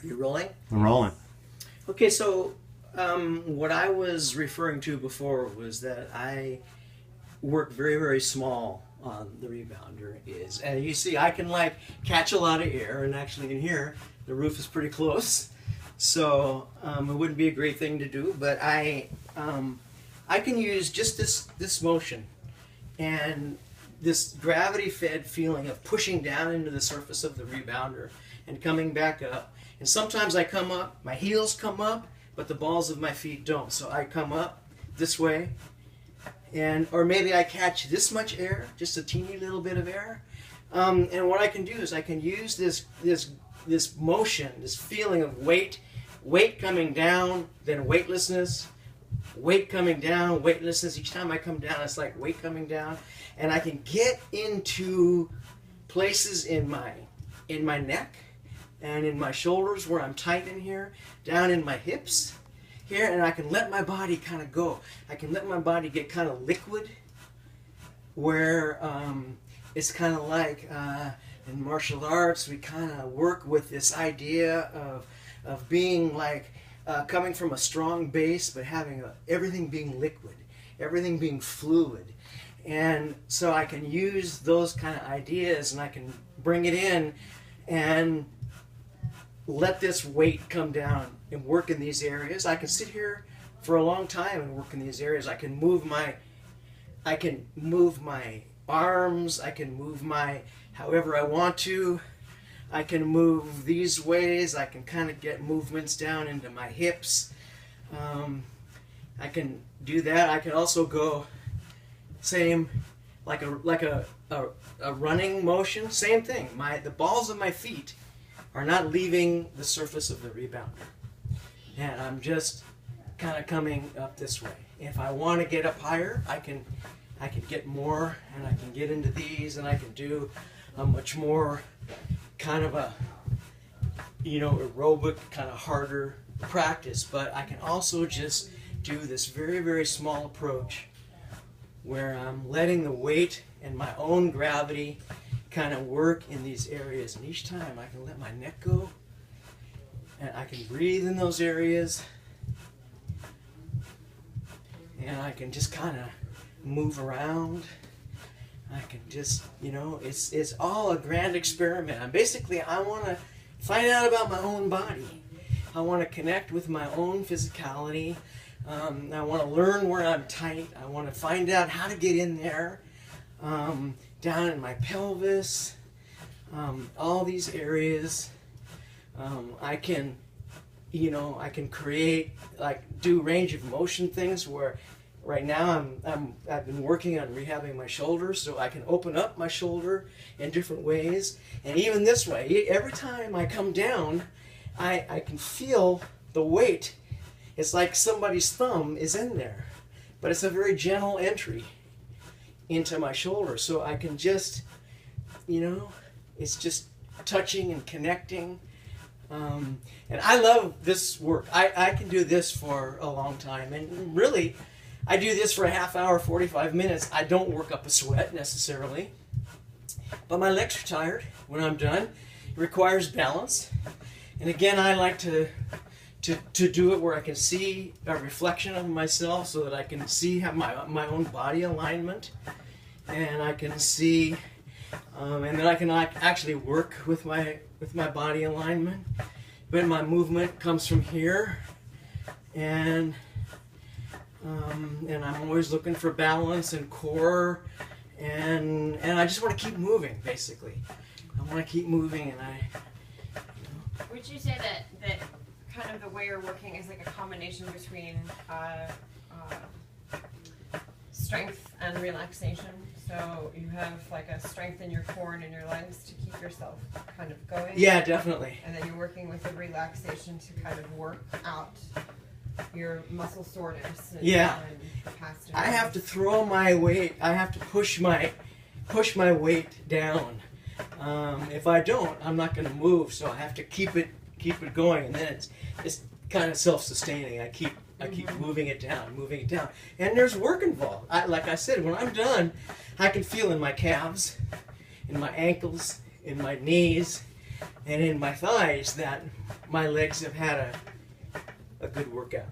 Are you rolling? I'm rolling. Okay, so what I was referring to before was that I work very, very small on the rebounder and you see I can like catch a lot of air, and actually in here the roof is pretty close, so it wouldn't be a great thing to do, but I can use just this motion and this gravity-fed feeling of pushing down into the surface of the rebounder and coming back up. And sometimes I come up, my heels come up, but the balls of my feet don't. So I come up this way, or maybe I catch this much air, just a teeny little bit of air. And what I can do is I can use this motion, this feeling of weight coming down, then weightlessness, weight coming down, weightlessness. Each time I come down, it's like weight coming down, and I can get into places in my neck and in my shoulders where I'm tight in here, down in my hips here, and I can let my body kind of go. I can let my body get kind of liquid, where it's kind of like in martial arts we kind of work with this idea of being like coming from a strong base, but having everything being liquid, everything being fluid. And so I can use those kind of ideas, and I can bring it in and let this weight come down and work in these areas. I can sit here for a long time and work in these areas. I can move my arms, I can move my however I want to. I can move these ways. I can kind of get movements down into my hips. I can do that. I can also go same like a running motion. Same thing. The balls of my feet are not leaving the surface of the rebounder, and I'm just kind of coming up this way. If I want to get up higher, I can get more, and I can get into these, and I can do a much more kind of a aerobic, kind of harder practice. But I can also just do this very, very small approach where I'm letting the weight and my own gravity kind of work in these areas, and each time I can let my neck go and I can breathe in those areas, and I can just kind of move around. I can just, it's all a grand experiment. I want to find out about my own body. I want to connect with my own physicality. I want to learn where I'm tight. I want to find out how to get in there, down in my pelvis, all these areas. I can create, do range of motion things where right now I've been working on rehabbing my shoulder, so I can open up my shoulder in different ways. And even this way, every time I come down, I can feel the weight. It's like somebody's thumb is in there, but it's a very gentle entry into my shoulder. So I can just, it's just touching and connecting. And I love this work. I can do this for a long time, and really, I do this for a half hour, 45 minutes. I don't work up a sweat necessarily, but my legs are tired when I'm done. It requires balance. And again, I like to do it where I can see a reflection of myself, so that I can see my own body alignment, and I can see, and then I can actually work with my body alignment. But my movement comes from here, and I'm always looking for balance and core, and I just want to keep moving. Basically, I want to keep moving, and Would you say that kind of the way you're working is like a combination between strength and relaxation? So you have like a strength in your core and in your legs to keep yourself kind of going? Yeah, definitely. And then you're working with the relaxation to kind of work out your muscle soreness and, yeah. and capacity. I have to throw my weight. I have to push my weight down. If I don't, I'm not going to move. So I have to keep it going, and then it's kind of self-sustaining. I keep moving it down, and there's work involved. Like I said, when I'm done, I can feel in my calves, in my ankles, in my knees, and in my thighs that my legs have had a good workout.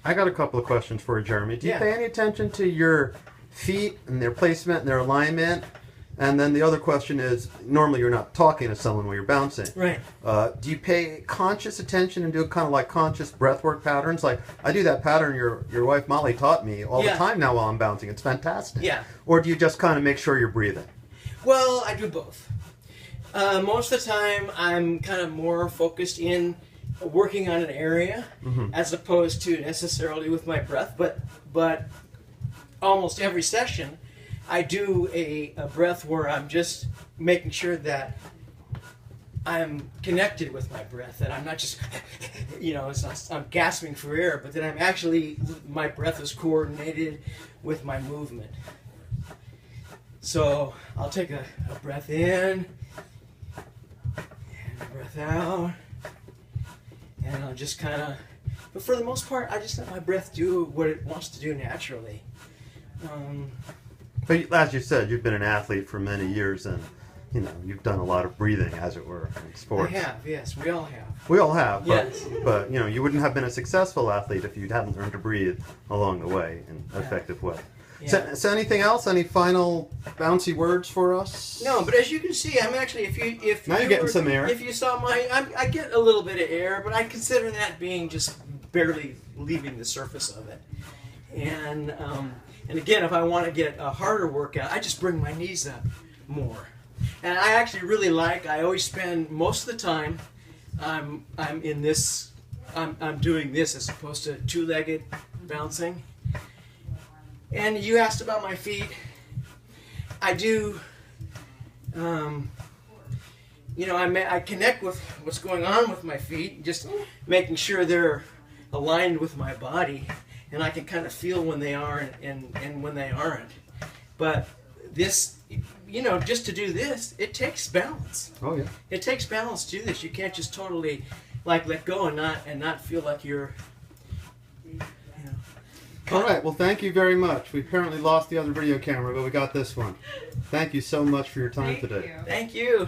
I got a couple of questions for you, Jeremy. Do you Yeah. pay any attention to your feet and their placement and their alignment? And then the other question is, normally you're not talking to someone when you're bouncing. Right. Do you pay conscious attention and do kind of like conscious breathwork patterns? Like I do that pattern your wife Molly taught me all the Yeah. time now while I'm bouncing. It's fantastic. Yeah. Or do you just kind of make sure you're breathing? Well, I do both. Most of the time, I'm kind of more focused in working on an area as opposed to necessarily with my breath. But almost every session, I do a breath where I'm just making sure that I'm connected with my breath, that I'm not just, it's not, I'm gasping for air, but that I'm actually, my breath is coordinated with my movement. So I'll take a breath in, and a breath out, and I'll just kind of, but for the most part, I just let my breath do what it wants to do naturally. But as you said, you've been an athlete for many years, and you've done a lot of breathing, as it were, in sports. I have, yes, we all have. We all have, but, Yes. but you wouldn't have been a successful athlete if you hadn't learned to breathe along the way in an effective way. Yeah. So anything else? Any final bouncy words for us? No, but as you can see, I'm actually, if Now you're you getting were- some air. If you saw I get a little bit of air, but I consider that being just barely leaving the surface of it. And again, if I want to get a harder workout, I just bring my knees up more. And I actually really I always spend most of the time, I'm doing this as opposed to two-legged bouncing. And you asked about my feet. I do, I connect with what's going on with my feet, just making sure they're aligned with my body, and I can kind of feel when they are and when they aren't. But this, just to do this, it takes balance. Oh yeah. It takes balance to do this. You can't just totally let go and not feel like you're. All right. Well, thank you very much. We apparently lost the other video camera, but we got this one. Thank you so much for your time Thank today. you. Thank you.